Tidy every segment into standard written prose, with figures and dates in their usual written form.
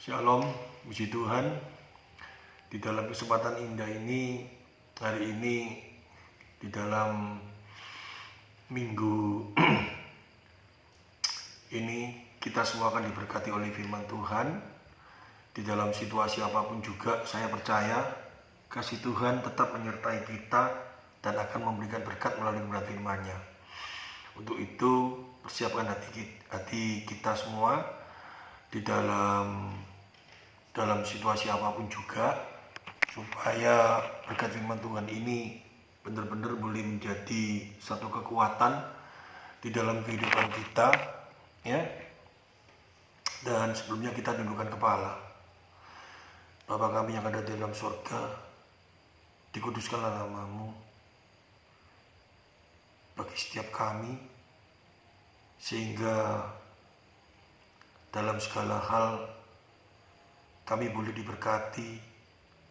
Shalom, puji Tuhan. Di dalam kesempatan indah ini, hari ini, di dalam minggu ini, kita semua akan diberkati oleh firman Tuhan. Di dalam situasi apapun juga, saya percaya kasih Tuhan tetap menyertai kita dan akan memberikan berkat melalui kebenaran firman-Nya. Untuk itu, persiapkan hati kita semua di dalam situasi apapun juga, supaya berkat firman Tuhan ini benar-benar boleh menjadi satu kekuatan di dalam kehidupan kita, ya. Dan sebelumnya kita tundukkan kepala. Bapa kami yang ada di dalam surga, dikuduskanlah nama-Mu bagi setiap kami, sehingga dalam segala hal kami boleh diberkati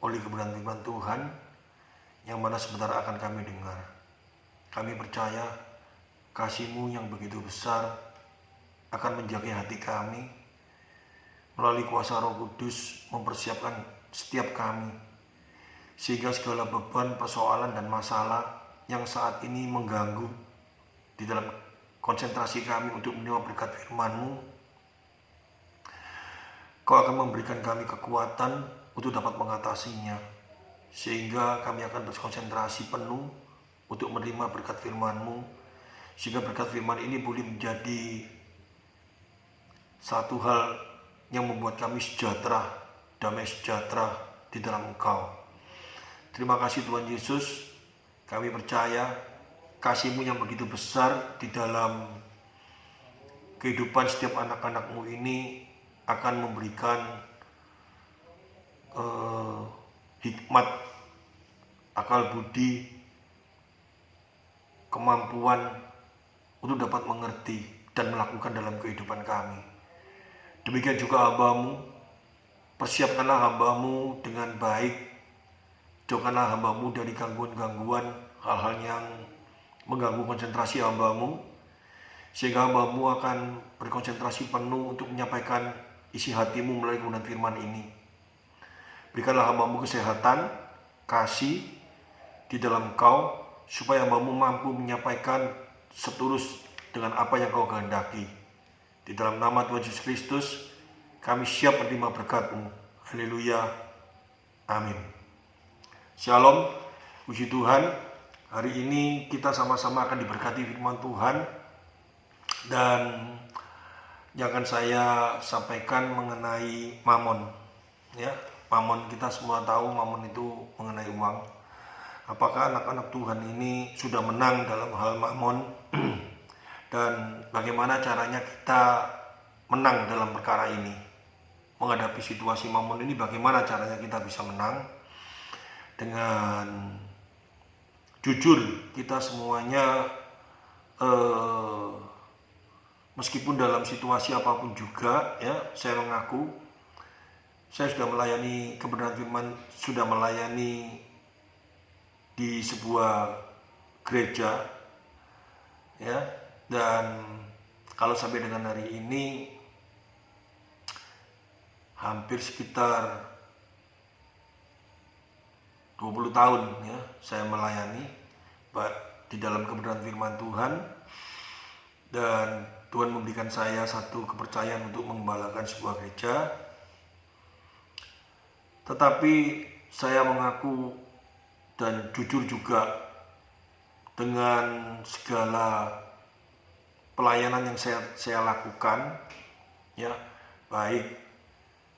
oleh kebenaran firman Tuhan yang mana sebentar akan kami dengar. Kami percaya kasih-Mu yang begitu besar akan menjaga hati kami, melalui kuasa Roh Kudus mempersiapkan setiap kami, sehingga segala beban, persoalan, dan masalah yang saat ini mengganggu di dalam konsentrasi kami untuk menerima berkat firman-Mu, Kau akan memberikan kami kekuatan untuk dapat mengatasinya, sehingga kami akan berkonsentrasi penuh untuk menerima berkat firman-Mu, sehingga berkat firman ini boleh menjadi satu hal yang membuat kami sejahtera, damai sejahtera di dalam Engkau. Terima kasih Tuhan Yesus, kami percaya kasih-Mu yang begitu besar di dalam kehidupan setiap anak-anak-Mu ini akan memberikan hikmat, akal budi, kemampuan untuk dapat mengerti dan melakukan dalam kehidupan kami. Demikian juga hamba-Mu, persiapkanlah hamba-Mu dengan baik, jauhkanlah hamba-Mu dari gangguan-gangguan, hal-hal yang mengganggu konsentrasi hamba-Mu, sehingga hamba-Mu akan berkonsentrasi penuh untuk menyampaikan isi hati-Mu melalui kebenaran firman ini. Berikanlah hamba-Mu kesehatan, kasih di dalam Kau, supaya hamba-Mu mampu menyampaikan setulus dengan apa yang Kau kehendaki. Di dalam nama Tuhan Yesus Kristus, kami siap menerima berkat-Mu. Haleluya. Amin. Shalom, puji Tuhan. Hari ini kita sama-sama akan diberkati firman Tuhan, dan yang akan saya sampaikan mengenai mamon. Ya, mamon, kita semua tahu mamon itu mengenai uang. Apakah anak-anak Tuhan ini sudah menang dalam hal mamon? Dan bagaimana caranya kita menang dalam perkara ini? Menghadapi situasi mamon ini, bagaimana caranya kita bisa menang? Dengan jujur, kita semuanya meskipun dalam situasi apapun juga, ya, saya mengaku saya sudah melayani kebenaran firman, sudah melayani di sebuah gereja, ya, dan kalau sampai dengan hari ini hampir sekitar 20 tahun, ya, saya melayani di dalam kebenaran firman Tuhan, dan Tuhan memberikan saya satu kepercayaan untuk mengembalakan sebuah gereja. Tetapi saya mengaku dan jujur juga, dengan segala pelayanan yang saya lakukan, ya, baik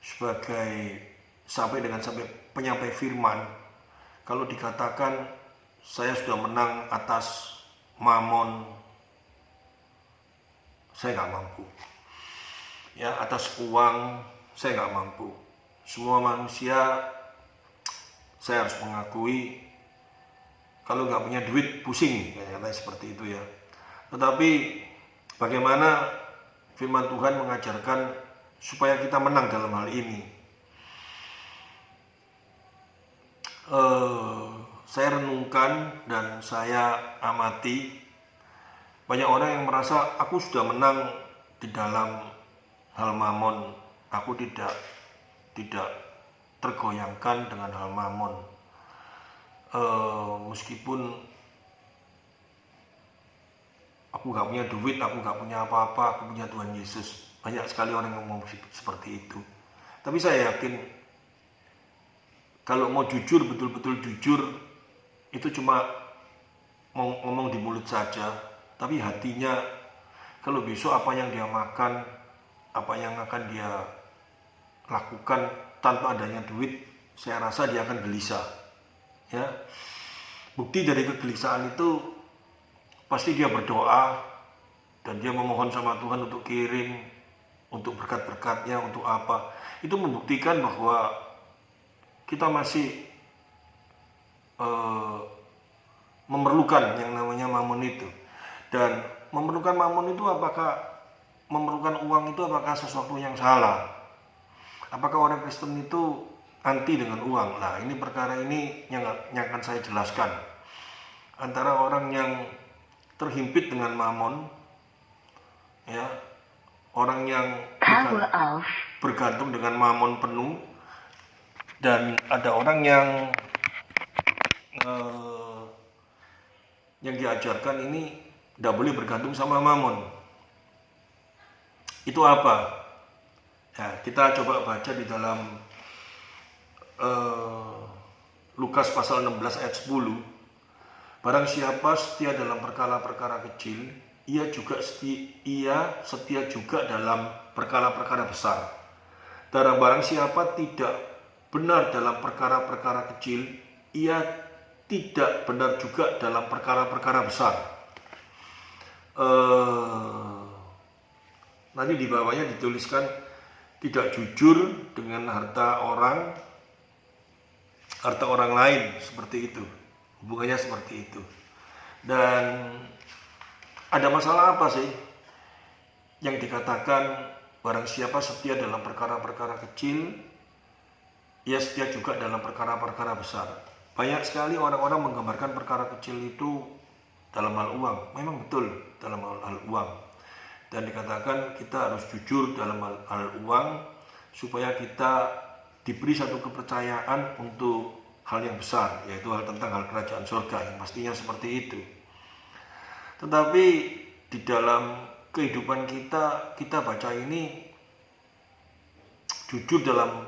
sebagai sampai penyampai firman, kalau dikatakan saya sudah menang atas mamon, saya nggak mampu. Ya, atas uang saya nggak mampu. Semua manusia, saya harus mengakui, kalau nggak punya duit pusing, katanya seperti itu, ya. Tetapi bagaimana firman Tuhan mengajarkan supaya kita menang dalam hal ini? Saya renungkan dan saya amati, banyak orang yang merasa aku sudah menang di dalam hal mamon, aku tidak. tidak tergoyangkan dengan hal mamon. Meskipun aku gak punya duit, aku gak punya apa-apa, aku punya Tuhan Yesus. Banyak sekali orang yang ngomong seperti itu. Tapi saya yakin kalau mau jujur, betul-betul jujur, itu cuma mau ngomong di mulut saja. Tapi hatinya, kalau besok apa yang dia makan, apa yang akan dia lakukan tanpa adanya duit, saya rasa dia akan gelisah. Ya, bukti dari kegelisahan itu pasti dia berdoa dan dia memohon sama Tuhan untuk kirim, untuk berkat-berkatnya, untuk apa. Itu membuktikan bahwa kita masih memerlukan yang namanya mamon itu. Dan memerlukan mamon itu memerlukan uang itu apakah sesuatu yang salah? Apakah orang Kristen itu anti dengan uang? Nah, ini perkara ini yang akan saya jelaskan. Antara orang yang terhimpit dengan mamon, ya, orang yang bergantung dengan mamon penuh, dan ada orang yang diajarkan ini tidak boleh bergantung sama mamon. Itu apa? Ya, kita coba baca di dalam Lukas pasal 16 ayat 10. Barang siapa setia dalam perkara-perkara kecil, ia setia juga dalam perkara-perkara besar. Dan barang siapa tidak benar dalam perkara-perkara kecil, ia tidak benar juga dalam perkara-perkara besar. Nanti di bawahnya dituliskan tidak jujur dengan harta orang lain, seperti itu. Hubungannya seperti itu. Dan ada masalah apa sih yang dikatakan barang siapa setia dalam perkara-perkara kecil, ia setia juga dalam perkara-perkara besar. Banyak sekali orang-orang menggambarkan perkara kecil itu dalam hal uang. Memang betul dalam hal uang. Dan dikatakan kita harus jujur dalam hal uang supaya kita diberi satu kepercayaan untuk hal yang besar, yaitu hal tentang hal kerajaan surga, yang pastinya seperti itu. Tetapi di dalam kehidupan kita baca ini jujur dalam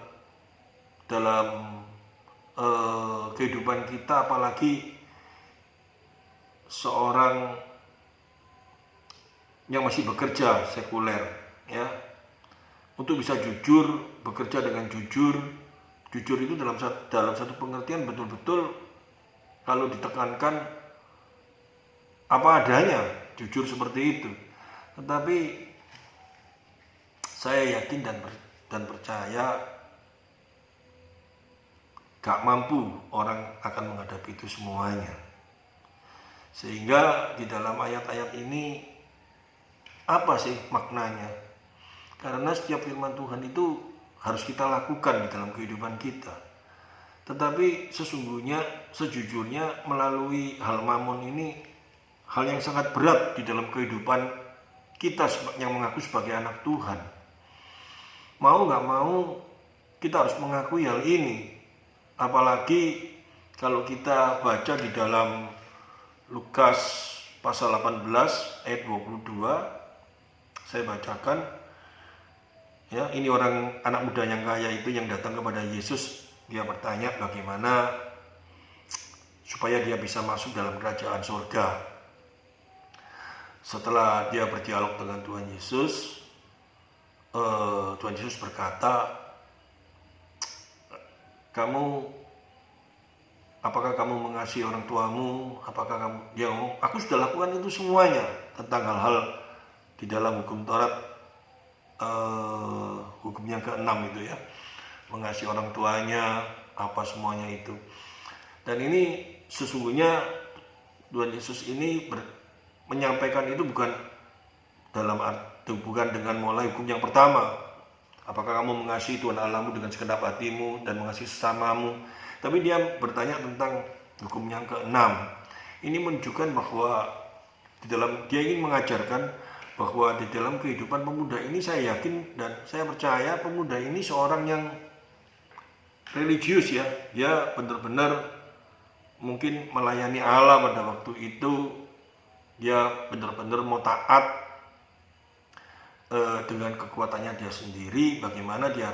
kehidupan kita, apalagi seorang yang masih bekerja sekuler, ya, untuk bisa jujur, bekerja dengan jujur itu dalam satu pengertian betul-betul kalau ditekankan apa adanya, jujur seperti itu. Tetapi saya yakin dan percaya gak mampu orang akan menghadapi itu semuanya. Sehingga di dalam ayat-ayat ini apa sih maknanya? Karena setiap firman Tuhan itu harus kita lakukan di dalam kehidupan kita. Tetapi sejujurnya melalui hal mamon ini hal yang sangat berat di dalam kehidupan kita yang mengaku sebagai anak Tuhan. Mau gak mau kita harus mengakui hal ini. Apalagi kalau kita baca di dalam Lukas pasal 18 ayat 22, saya bacakan. Ya, ini anak muda yang kaya itu yang datang kepada Yesus. Dia bertanya bagaimana supaya dia bisa masuk dalam kerajaan surga. Setelah dia berdialog dengan Tuhan Yesus, Tuhan Yesus berkata, apakah kamu mengasihi orang tuamu? Apakah dia ngomong, aku sudah lakukan itu semuanya tentang hal-hal di dalam hukum Taurat. Hukumnya ke-6 itu, ya, mengasihi orang tuanya, apa semuanya itu. Dan ini sesungguhnya Tuhan Yesus ini menyampaikan itu bukan dengan mulai hukum yang pertama, apakah kamu mengasihi Tuhan Allahmu dengan segenap hatimu dan mengasihi sesamamu. Tapi dia bertanya tentang hukum yang ke-6. Ini menunjukkan bahwa dia ingin mengajarkan bahwa di dalam kehidupan pemuda ini, saya yakin dan saya percaya pemuda ini seorang yang religius ya, dia benar-benar mungkin melayani Allah pada waktu itu, dia benar-benar mau taat dengan kekuatannya dia sendiri. Bagaimana dia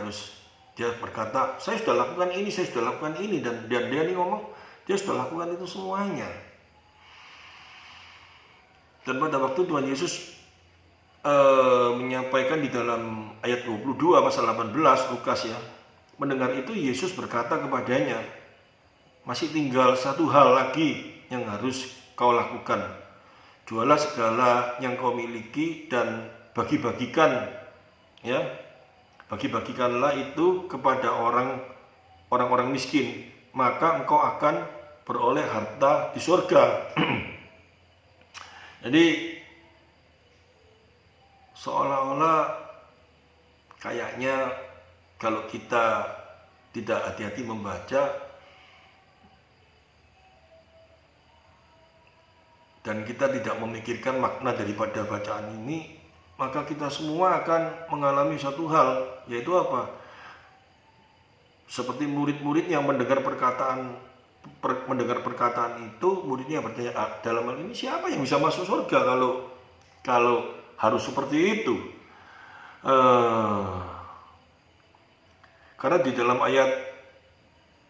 berkata, saya sudah lakukan ini, saya sudah lakukan ini, dan dia nih ngomong dia sudah lakukan itu semuanya. Dan pada waktu Tuhan Yesus menyampaikan di dalam ayat 22 pasal 18 Lukas ya, mendengar itu Yesus berkata kepadanya, masih tinggal satu hal lagi yang harus kau lakukan. Jualah segala yang kau miliki dan bagi-bagikan ya. Bagi-bagikanlah itu kepada orang-orang miskin, maka engkau akan beroleh harta di surga. Jadi seolah-olah kayaknya kalau kita tidak hati-hati membaca dan kita tidak memikirkan makna daripada bacaan ini, maka kita semua akan mengalami satu hal, yaitu apa? Seperti murid-murid yang mendengar perkataan itu, muridnya bertanya, dalam hal ini siapa yang bisa masuk surga kalau harus seperti itu? Karena di dalam ayat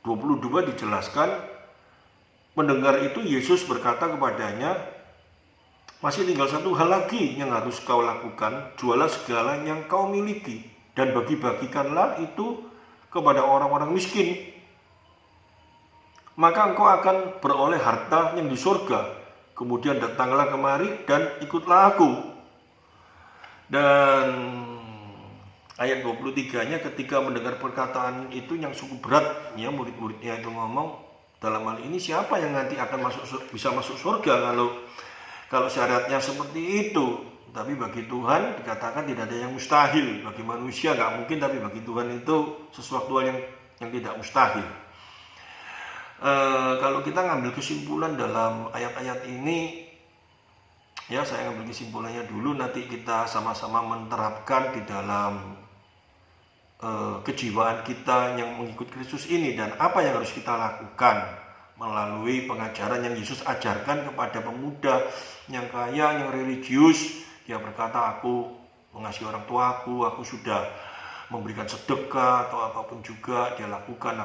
22 dijelaskan, mendengar itu Yesus berkata kepadanya, masih tinggal satu hal lagi yang harus kau lakukan, jualah segala yang kau miliki dan bagi-bagikanlah itu kepada orang-orang miskin, maka engkau akan beroleh harta yang di surga. Kemudian datanglah kemari dan ikutlah aku. Dan ayat 23-nya ketika mendengar perkataan itu yang cukup berat ya, murid-muridnya itu ngomong, dalam hal ini siapa yang nanti akan bisa masuk surga kalau syaratnya seperti itu? Tapi bagi Tuhan dikatakan tidak ada yang mustahil. Bagi manusia nggak mungkin, tapi bagi Tuhan itu sesuatu yang tidak mustahil. Kalau kita ngambil kesimpulan dalam ayat-ayat ini, ya saya ngambil kesimpulannya dulu, nanti kita sama-sama menerapkan di dalam kejiwaan kita yang mengikut Kristus ini, dan apa yang harus kita lakukan melalui pengajaran yang Yesus ajarkan kepada pemuda yang kaya, yang religius. Dia berkata, aku mengasihi orang tuaku, aku sudah memberikan sedekah atau apapun juga dia lakukan,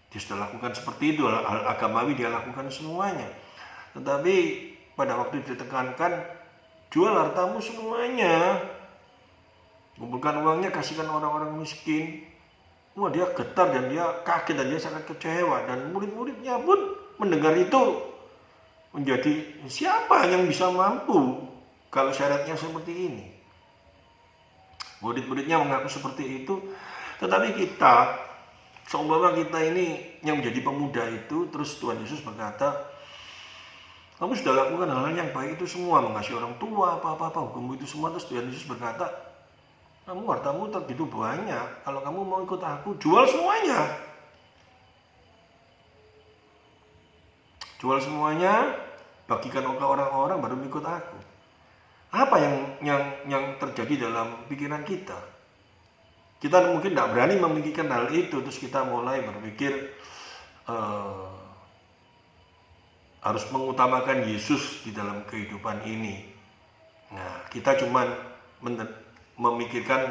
dia sudah lakukan seperti itu, hal agamawi dia lakukan semuanya. Tetapi pada waktu ditekankan, jual hartamu semuanya, kumpulkan uangnya, kasihkan orang-orang miskin. Wah, dia getar dan dia kaget dan dia sangat kecewa, dan murid-muridnya pun mendengar itu menjadi, siapa yang bisa mampu kalau syaratnya seperti ini? Murid-muridnya mengaku seperti itu, tetapi kita, seumpama kita ini yang menjadi pemuda itu, terus Tuhan Yesus berkata, kamu sudah lakukan hal-hal yang baik itu semua, mengasihi orang tua, apa-apa, hukum itu semua. Terus Tuhan Yesus berkata, kamu hartamu begitu banyak, kalau kamu mau ikut aku, jual semuanya. Jual semuanya, bagikan ke orang-orang, baru ikut aku. Apa yang terjadi dalam pikiran kita? Kita mungkin tidak berani memikirkan hal itu, terus kita mulai berpikir harus mengutamakan Yesus di dalam kehidupan ini. Nah, kita cuma memikirkan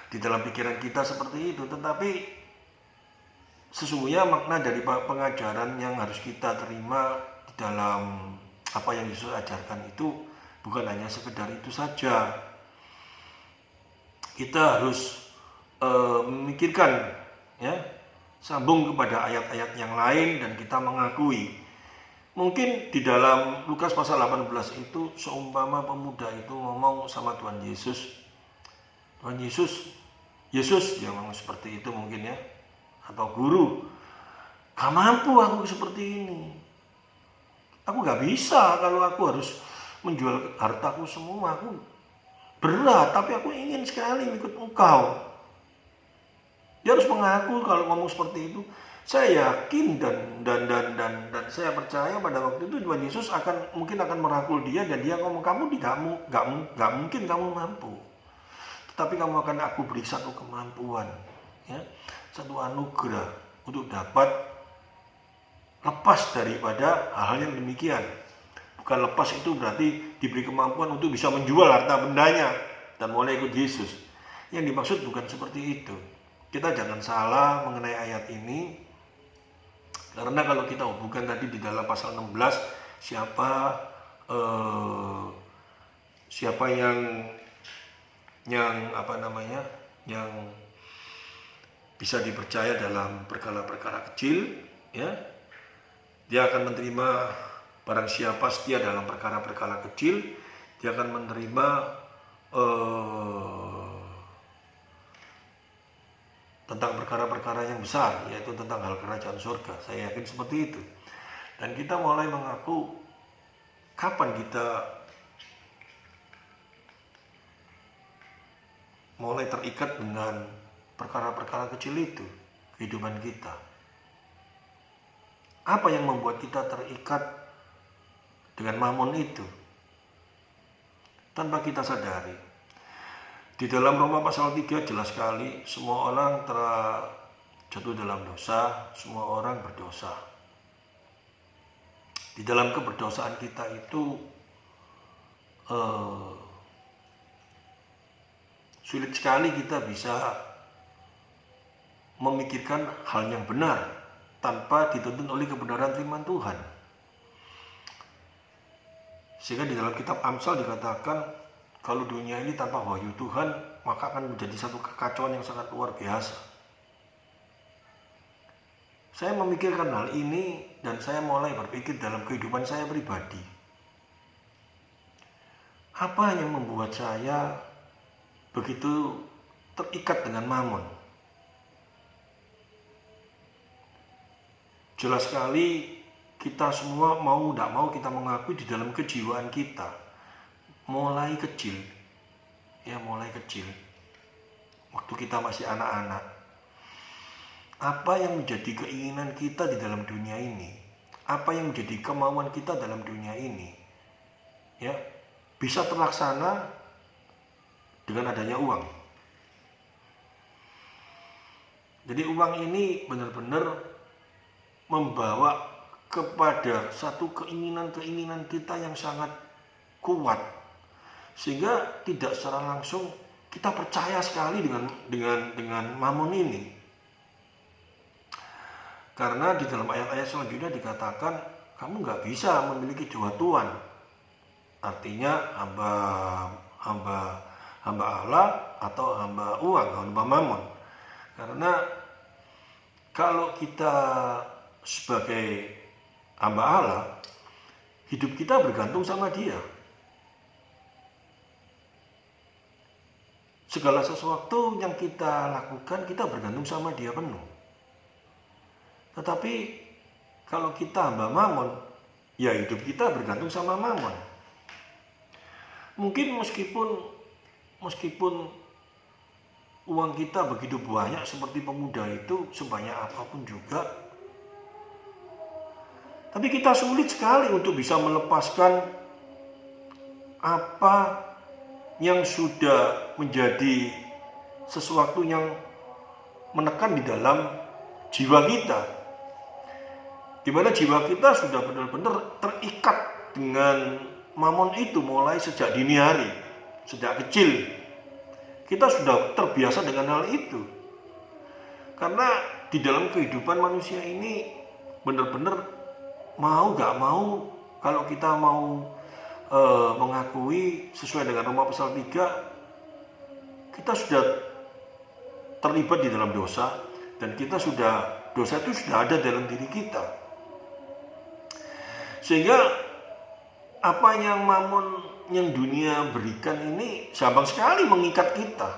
di dalam pikiran kita seperti itu, tetapi sesungguhnya makna dari pengajaran yang harus kita terima di dalam apa yang Yesus ajarkan itu bukan hanya sekedar itu saja. Kita harus memikirkan ya, sambung kepada ayat-ayat yang lain, dan kita mengakui mungkin di dalam Lukas pasal 18 itu, seumpama pemuda itu ngomong sama Tuhan Yesus, Tuhan Yesus dia ngomong seperti itu mungkin ya, atau guru, gak mampu aku seperti ini, aku gak bisa kalau aku harus menjual hartaku semua, aku berat, tapi aku ingin sekali ikut engkau. Dia harus mengaku kalau ngomong seperti itu. Saya yakin dan saya percaya pada waktu itu Tuhan Yesus mungkin akan merangkul dia, dan dia ngomong, kamu gak mungkin kamu mampu, tetapi kamu akan aku beri satu kemampuan, ya, satu anugerah untuk dapat lepas daripada hal-hal yang demikian. Bukan lepas itu berarti diberi kemampuan untuk bisa menjual harta bendanya dan mulai ikut Yesus. Yang dimaksud bukan seperti itu. Kita jangan salah mengenai ayat ini, karena kalau kita hubungkan tadi di dalam pasal 16, siapa yang bisa dipercaya dalam perkara-perkara kecil, ya, dia akan menerima. Barang siapa setia dalam perkara-perkara kecil, dia akan menerima tentang perkara-perkara yang besar, yaitu tentang hal kerajaan surga. Saya yakin seperti itu. Dan kita mulai mengaku, kapan kita mulai terikat dengan perkara-perkara kecil itu, kehidupan kita. Apa yang membuat kita terikat dengan mamon itu tanpa kita sadari? Di dalam Roma pasal 3 jelas sekali, semua orang telah jatuh dalam dosa, semua orang berdosa. Di dalam keberdosaan kita itu sulit sekali kita bisa memikirkan hal yang benar tanpa dituntun oleh kebenaran firman Tuhan. Sehingga di dalam kitab Amsal dikatakan, kalau dunia ini tanpa wahyu Tuhan, maka akan menjadi satu kekacauan yang sangat luar biasa. Saya memikirkan hal ini dan saya mulai berpikir dalam kehidupan saya pribadi. Apa yang membuat saya begitu terikat dengan mamon? Jelas sekali kita semua mau tidak mau kita mengakui di dalam kejiwaan kita, mulai kecil, waktu kita masih anak-anak, apa yang menjadi keinginan kita di dalam dunia ini, apa yang menjadi kemauan kita dalam dunia ini, ya, bisa terlaksana dengan adanya uang. Jadi uang ini benar-benar membawa kepada satu keinginan-keinginan kita yang sangat kuat, sehingga tidak secara langsung kita percaya sekali dengan mamon ini. Karena di dalam ayat-ayat selanjutnya dikatakan kamu nggak bisa memiliki dua tuan, artinya hamba Allah atau hamba uang, hamba mamon. Karena kalau kita sebagai hamba Allah, hidup kita bergantung sama Dia. Segala sesuatu yang kita lakukan, kita bergantung sama Dia penuh. Tetapi kalau kita hamba mamon, ya hidup kita bergantung sama mamon. Mungkin meskipun uang kita begitu banyak seperti pemuda itu, sebanyak apapun juga, tapi kita sulit sekali untuk bisa melepaskan apa yang sudah menjadi sesuatu yang menekan di dalam jiwa kita, di mana jiwa kita sudah benar-benar terikat dengan mamon itu mulai sejak dini hari, sejak kecil. Kita sudah terbiasa dengan hal itu. Karena di dalam kehidupan manusia ini benar-benar mau gak mau, kalau kita mau mengakui sesuai dengan Roma pasal 3, kita sudah terlibat di dalam dosa, dan dosa itu sudah ada dalam diri kita. Sehingga apa yang mamon, yang dunia berikan ini gampang sekali mengikat kita.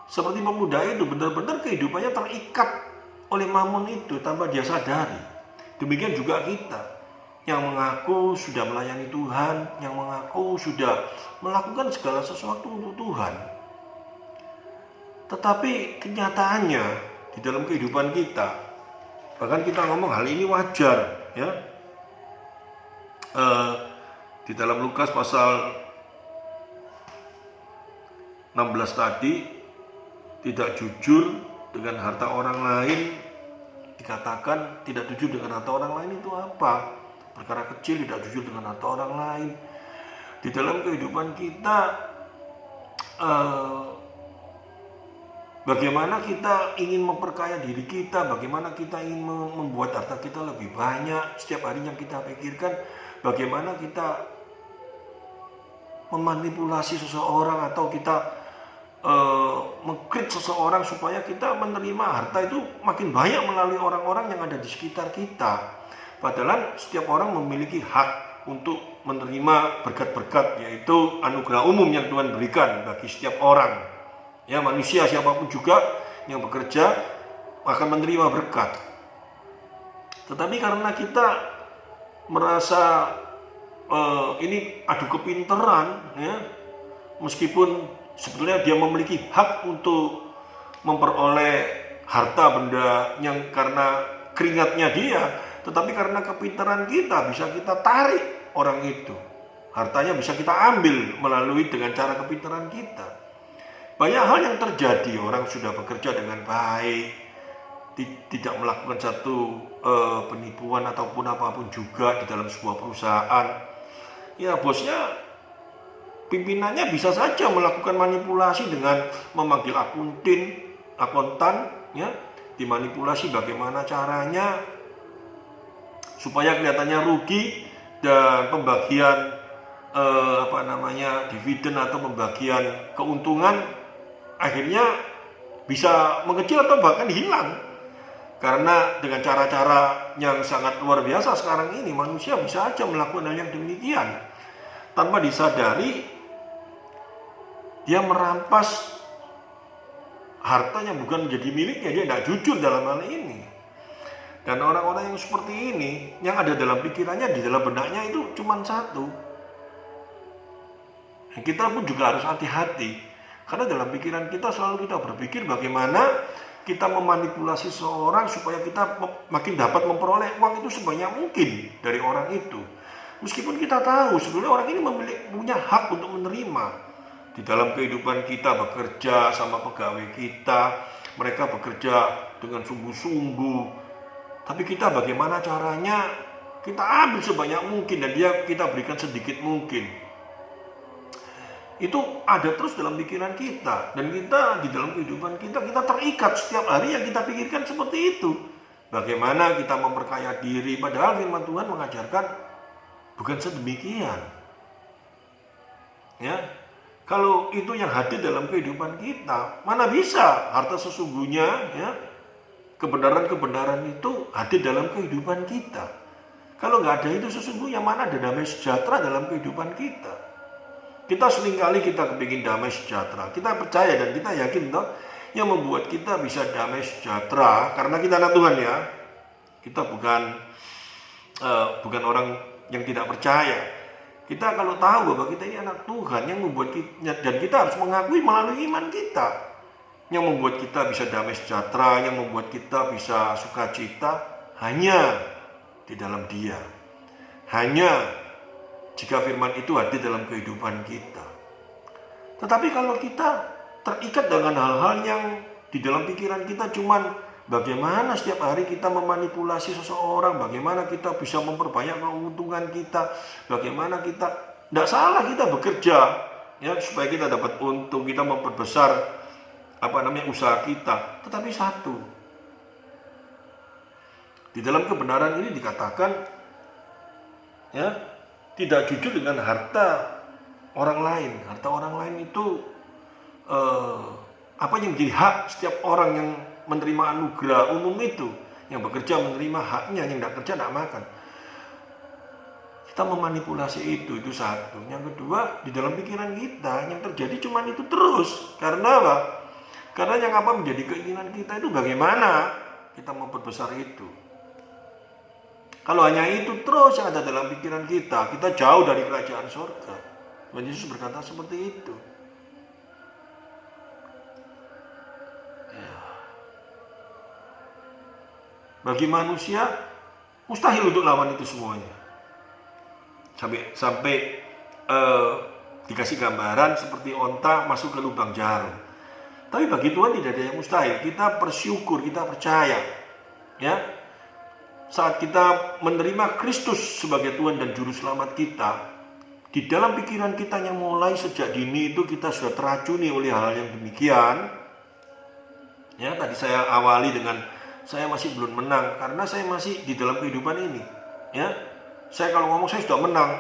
Seperti pemuda itu benar-benar kehidupannya terikat oleh mamon itu tanpa dia sadari. Demikian juga kita yang mengaku sudah melayani Tuhan, yang mengaku sudah melakukan segala sesuatu untuk Tuhan. Tetapi kenyataannya di dalam kehidupan kita, bahkan kita ngomong hal ini wajar, ya. Di dalam Lukas pasal 16 tadi tidak jujur dengan harta orang lain. Dikatakan tidak jujur dengan harta orang lain itu apa? Perkara kecil tidak jujur dengan harta orang lain. Di dalam kehidupan kita, bagaimana kita ingin memperkaya diri kita, bagaimana kita ingin membuat harta kita lebih banyak. Setiap hari yang kita pikirkan bagaimana kita memanipulasi seseorang atau kita mengkrit seseorang supaya kita menerima harta itu makin banyak melalui orang-orang yang ada di sekitar kita. Padahal setiap orang memiliki hak untuk menerima berkat-berkat, yaitu anugerah umum yang Tuhan berikan bagi setiap orang. Ya, manusia siapapun juga yang bekerja akan menerima berkat. Tetapi karena kita merasa ini adu kepintaran, ya, meskipun sebetulnya dia memiliki hak untuk memperoleh harta benda yang karena keringatnya dia, tetapi karena kepintaran kita bisa kita tarik orang itu. Hartanya bisa kita ambil melalui dengan cara kepintaran kita. Banyak hal yang terjadi, orang sudah bekerja dengan baik, tidak melakukan satu penipuan ataupun apapun juga di dalam sebuah perusahaan. Ya, bosnya, pimpinannya bisa saja melakukan manipulasi dengan memanggil akuntan, ya, dimanipulasi bagaimana caranya supaya kelihatannya rugi dan pembagian dividen atau pembagian keuntungan akhirnya bisa mengecil atau bahkan hilang. Karena dengan cara-cara yang sangat luar biasa sekarang ini, manusia bisa saja melakukan hal yang demikian tanpa disadari. Dia merampas hartanya bukan menjadi miliknya, dia tidak jujur dalam hal ini. Dan orang-orang yang seperti ini, yang ada dalam pikirannya, di dalam benaknya itu cuma satu. Kita pun juga harus hati-hati, karena dalam pikiran kita selalu kita berpikir bagaimana kita memanipulasi seorang supaya kita makin dapat memperoleh uang itu sebanyak mungkin dari orang itu. Meskipun kita tahu sebenarnya orang ini punya hak untuk menerima. Di dalam kehidupan kita bekerja sama pegawai kita, mereka bekerja dengan sungguh-sungguh. Tapi kita bagaimana caranya kita ambil sebanyak mungkin dan kita berikan sedikit mungkin. Itu ada terus dalam pikiran kita. Dan kita di dalam kehidupan kita terikat setiap hari yang kita pikirkan seperti itu. Bagaimana kita memperkaya diri, padahal firman Tuhan mengajarkan bukan sedemikian. Ya. Kalau itu yang hadir dalam kehidupan kita, mana bisa harta sesungguhnya, ya, kebenaran-kebenaran itu hadir dalam kehidupan kita. Kalau nggak ada itu sesungguhnya, mana ada damai sejahtera dalam kehidupan kita. Kita seringkali kita kepingin damai sejahtera. Kita percaya dan kita yakin toh, yang membuat kita bisa damai sejahtera karena kita anak Tuhan, ya. Kita bukan orang yang tidak percaya. Kita kalau tahu bahwa kita ini anak Tuhan, yang membuat kita, dan kita harus mengakui melalui iman kita, yang membuat kita bisa damai sejahtera, yang membuat kita bisa sukacita, hanya di dalam Dia. Hanya jika firman itu hadir dalam kehidupan kita. Tetapi kalau kita terikat dengan hal-hal yang di dalam pikiran kita cuman bagaimana setiap hari kita memanipulasi seseorang, bagaimana kita bisa memperbanyak keuntungan kita, bagaimana kita, tidak salah kita bekerja, ya, supaya kita dapat untung, kita memperbesar usaha kita. Tetapi satu, di dalam kebenaran ini dikatakan, ya, tidak jujur dengan harta orang lain. Harta orang lain itu apa yang menjadi hak setiap orang yang menerima anugerah umum itu, yang bekerja menerima haknya, yang tidak kerja tidak makan. Kita memanipulasi itu satu. Yang kedua, di dalam pikiran kita yang terjadi cuma itu terus. Karena apa? Karena yang menjadi keinginan kita itu bagaimana kita memperbesar itu. Kalau hanya itu terus yang ada dalam pikiran kita jauh dari kerajaan surga. Tuhan Yesus berkata seperti itu. Bagi manusia mustahil untuk lawan itu semuanya. Sampai dikasih gambaran seperti onta masuk ke lubang jarum. Tapi bagi Tuhan tidak ada yang mustahil. Kita bersyukur, kita percaya. Ya, saat kita menerima Kristus sebagai Tuhan dan Juru Selamat kita, di dalam pikiran kita yang mulai sejak dini itu kita sudah teracuni oleh hal yang demikian. Ya, tadi saya awali dengan saya masih belum menang karena saya masih di dalam kehidupan ini. Ya, saya kalau ngomong saya sudah menang,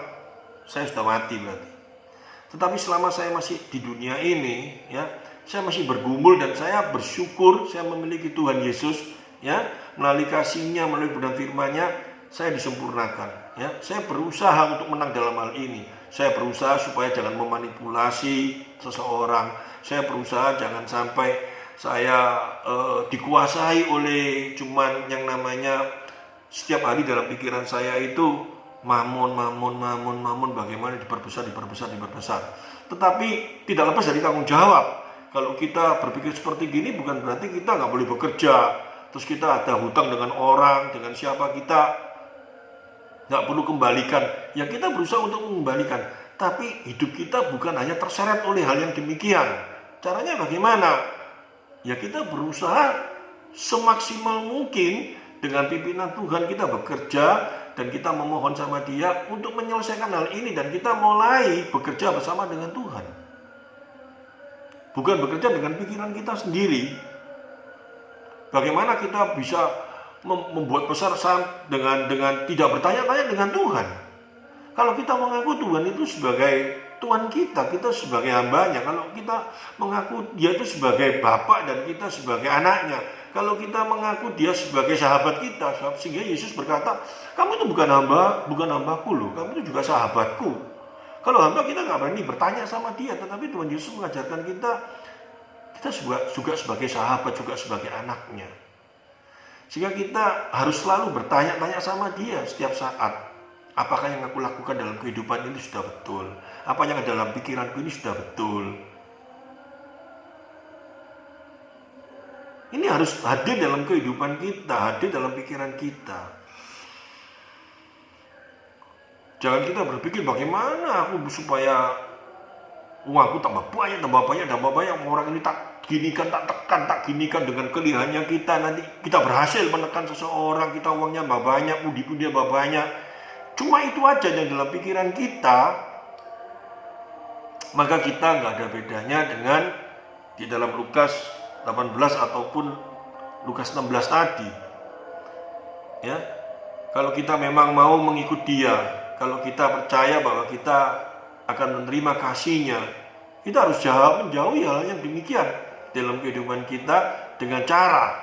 saya sudah mati berarti. Tetapi selama saya masih di dunia ini, ya, saya masih bergumul dan saya bersyukur saya memiliki Tuhan Yesus, ya, melalui kasih-Nya, melalui benar firman-Nya, saya disempurnakan, ya. Saya berusaha untuk menang dalam hal ini. Saya berusaha supaya jangan memanipulasi seseorang. Saya berusaha jangan sampai saya dikuasai oleh cuman yang namanya setiap hari dalam pikiran saya itu mamon, bagaimana diperbesar. Tetapi tidak lepas dari tanggung jawab. Kalau kita berpikir seperti gini bukan berarti kita nggak boleh bekerja. Terus kita ada hutang dengan orang, dengan siapa kita nggak perlu kembalikan. Ya kita berusaha untuk mengembalikan. Tapi hidup kita bukan hanya terseret oleh hal yang demikian. Caranya bagaimana? Ya kita berusaha semaksimal mungkin dengan pimpinan Tuhan kita bekerja dan kita memohon sama Dia untuk menyelesaikan hal ini dan kita mulai bekerja bersama dengan Tuhan. Bukan bekerja dengan pikiran kita sendiri. Bagaimana kita bisa membuat besar dengan tidak bertanya-tanya dengan Tuhan. Kalau kita mengaku Tuhan itu sebagai Tuhan kita sebagai hambanya. Kalau kita mengaku Dia itu sebagai Bapa dan kita sebagai anaknya. Kalau kita mengaku Dia sebagai sahabat kita, sehingga Yesus berkata, kamu itu bukan hambaku loh, kamu itu juga sahabatku. Kalau hamba kita nggak berani bertanya sama Dia, tetapi Tuhan Yesus mengajarkan kita juga sebagai sahabat, juga sebagai anaknya. Sehingga kita harus selalu bertanya-tanya sama Dia setiap saat. Apakah yang aku lakukan dalam kehidupan ini sudah betul? Apa yang ada dalam pikiranku ini sudah betul? Ini harus hadir dalam kehidupan kita, hadir dalam pikiran kita. Jangan kita berpikir bagaimana aku supaya uangku tambah banyak, orang ini tak ginikan, tak tekan, tak ginikan dengan kelihayannya kita. Nanti kita berhasil menekan seseorang, kita uangnya tambah banyak, pundi-pundi tambah banyak. Cuma itu aja yang dalam pikiran kita, maka kita nggak ada bedanya dengan di dalam Lukas 18 ataupun Lukas 16 tadi. Ya, kalau kita memang mau mengikut Dia, kalau kita percaya bahwa kita akan menerima kasih-Nya, kita harus menjauhi hal yang demikian dalam kehidupan kita dengan cara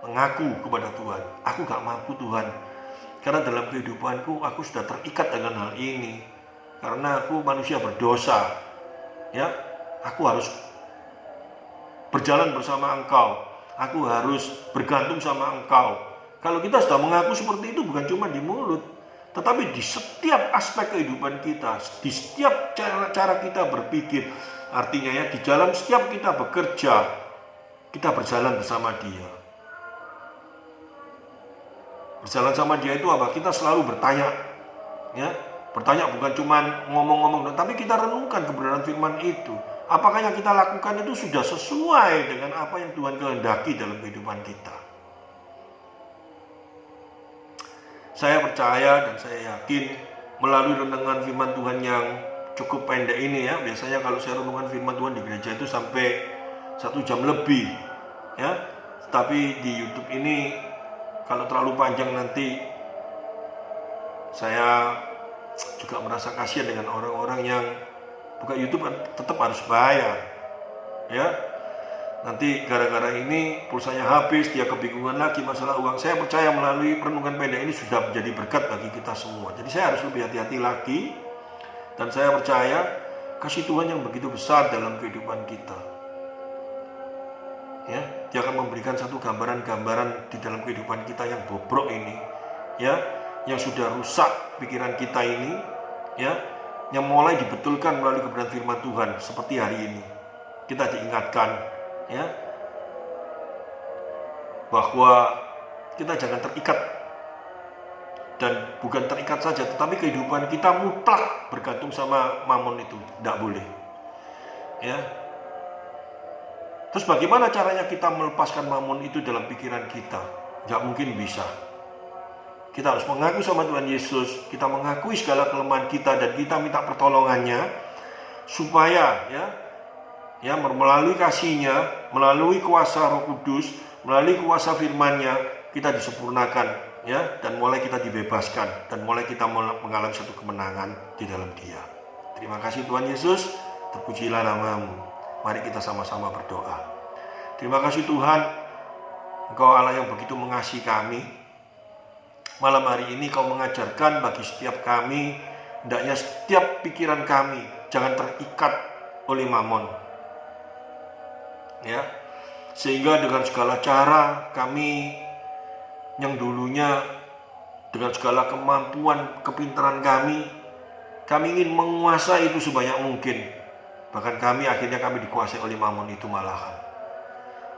mengaku kepada Tuhan. Aku gak mampu Tuhan, karena dalam kehidupanku aku sudah terikat dengan hal ini. Karena aku manusia berdosa, ya, aku harus berjalan bersama Engkau. Aku harus bergantung sama Engkau. Kalau kita sudah mengaku seperti itu bukan cuma di mulut, tetapi di setiap aspek kehidupan kita, di setiap cara kita berpikir. Artinya ya, di dalam setiap kita bekerja, kita berjalan bersama Dia. Berjalan sama Dia itu apa? Kita selalu bertanya, ya. Bertanya bukan cuma ngomong-ngomong, tapi kita renungkan kebenaran firman itu. Apakah yang kita lakukan itu sudah sesuai dengan apa yang Tuhan kehendaki dalam kehidupan kita? Saya percaya dan saya yakin melalui renungan firman Tuhan yang cukup pendek ini, ya. Biasanya kalau saya renungan firman Tuhan di gereja itu sampai 1 jam lebih, ya. Tapi di YouTube ini kalau terlalu panjang nanti saya juga merasa kasihan dengan orang-orang yang buka YouTube tetap harus bayar, ya. Nanti gara-gara ini pulsanya habis, dia kebingungan lagi masalah uang. Saya percaya melalui renungan pendek ini sudah menjadi berkat bagi kita semua. Jadi saya harus lebih hati-hati lagi, dan saya percaya kasih Tuhan yang begitu besar dalam kehidupan kita, ya. Dia akan memberikan satu gambaran-gambaran di dalam kehidupan kita yang bobrok ini, ya, yang sudah rusak pikiran kita ini, ya, yang mulai dibetulkan melalui kebenaran firman Tuhan. Seperti hari ini kita diingatkan, ya, bahwa kita jangan terikat, dan bukan terikat saja, tetapi kehidupan kita mutlak bergantung sama mamon itu, tidak boleh, ya. Terus bagaimana caranya kita melepaskan mammon itu dalam pikiran kita? Gak mungkin bisa. Kita harus mengaku sama Tuhan Yesus, kita mengakui segala kelemahan kita dan kita minta pertolongannya supaya ya melalui kasih-Nya, melalui kuasa Roh Kudus, melalui kuasa firman-Nya kita disempurnakan ya, dan mulai kita dibebaskan dan mulai kita mengalami satu kemenangan di dalam Dia. Terima kasih Tuhan Yesus, terpujilah nama-Mu. Mari kita sama-sama berdoa. Terima kasih Tuhan, Engkau Allah yang begitu mengasihi kami. Malam hari ini Kau mengajarkan bagi setiap kami, hendaknya setiap pikiran kami jangan terikat oleh mammon. Ya, sehingga dengan segala cara kami yang dulunya dengan segala kemampuan, kepintaran kami ingin menguasai itu sebanyak mungkin. Bahkan akhirnya kami dikuasai oleh mammon itu malahan.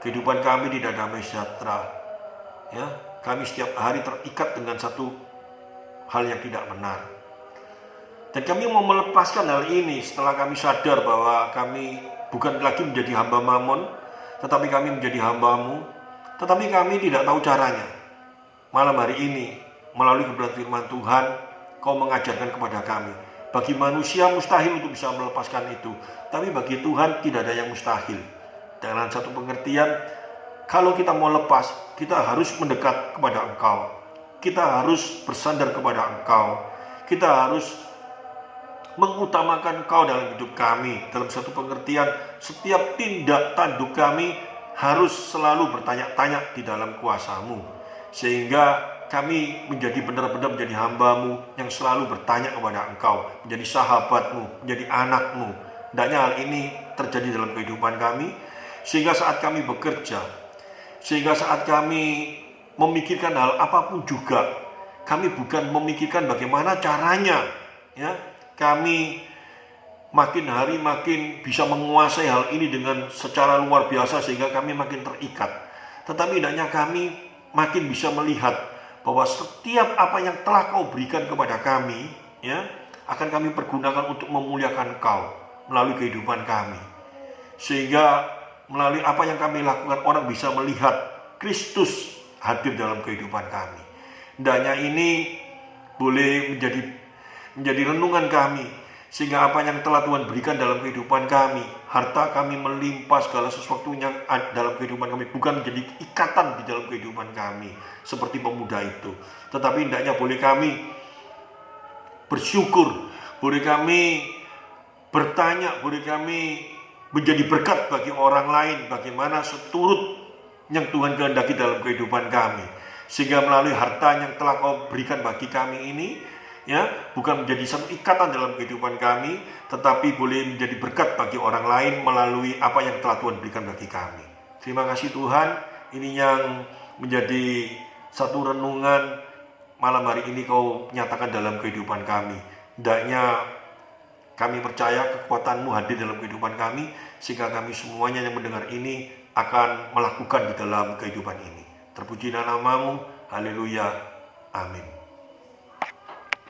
Kehidupan kami tidak damai sejahtera. Ya, kami setiap hari terikat dengan satu hal yang tidak benar. Dan kami mau melepaskan hal ini setelah kami sadar bahwa kami bukan lagi menjadi hamba mammon, tetapi kami menjadi hamba-Mu. Tetapi kami tidak tahu caranya. Malam hari ini, melalui kebenaran firman Tuhan, Kau mengajarkan kepada kami. Bagi manusia mustahil untuk bisa melepaskan itu, tapi bagi Tuhan tidak ada yang mustahil. Dengan satu pengertian, kalau kita mau lepas, kita harus mendekat kepada Engkau. Kita harus bersandar kepada Engkau. Kita harus mengutamakan Engkau dalam hidup kami. Dalam satu pengertian, setiap tindak tanduk kami harus selalu bertanya-tanya di dalam kuasa-Mu, sehingga kami menjadi benar-benar menjadi hamba-Mu yang selalu bertanya kepada Engkau, menjadi sahabat-Mu, menjadi anak-Mu. Hendaknya hal ini terjadi dalam kehidupan kami, sehingga saat kami bekerja, sehingga saat kami memikirkan hal apapun juga, kami bukan memikirkan bagaimana caranya, ya, kami makin hari makin bisa menguasai hal ini dengan secara luar biasa sehingga kami makin terikat. Tetapi hendaknya kami makin bisa melihat bahwa setiap apa yang telah Kau berikan kepada kami, ya, akan kami pergunakan untuk memuliakan Kau melalui kehidupan kami. Sehingga melalui apa yang kami lakukan, orang bisa melihat Kristus hadir dalam kehidupan kami. Hendaknya ini boleh menjadi renungan kami, sehingga apa yang telah Tuhan berikan dalam kehidupan kami, harta kami melimpah, segala sesuatu yang ada dalam kehidupan kami, bukan menjadi ikatan di dalam kehidupan kami seperti pemuda itu. Tetapi hendaknya boleh kami bersyukur, boleh kami bertanya, boleh kami menjadi berkat bagi orang lain, bagaimana seturut yang Tuhan kehendaki dalam kehidupan kami. Sehingga melalui harta yang telah Kau berikan bagi kami ini, ya, bukan menjadi satu ikatan dalam kehidupan kami, tetapi boleh menjadi berkat bagi orang lain melalui apa yang telah Tuhan berikan bagi kami. Terima kasih Tuhan, ini yang menjadi satu renungan malam hari ini Kau nyatakan dalam kehidupan kami. Hendaknya kami percaya kekuatan-Mu hadir dalam kehidupan kami, sehingga kami semuanya yang mendengar ini akan melakukan di dalam kehidupan ini. Terpujilah nama-Mu, haleluya, amin.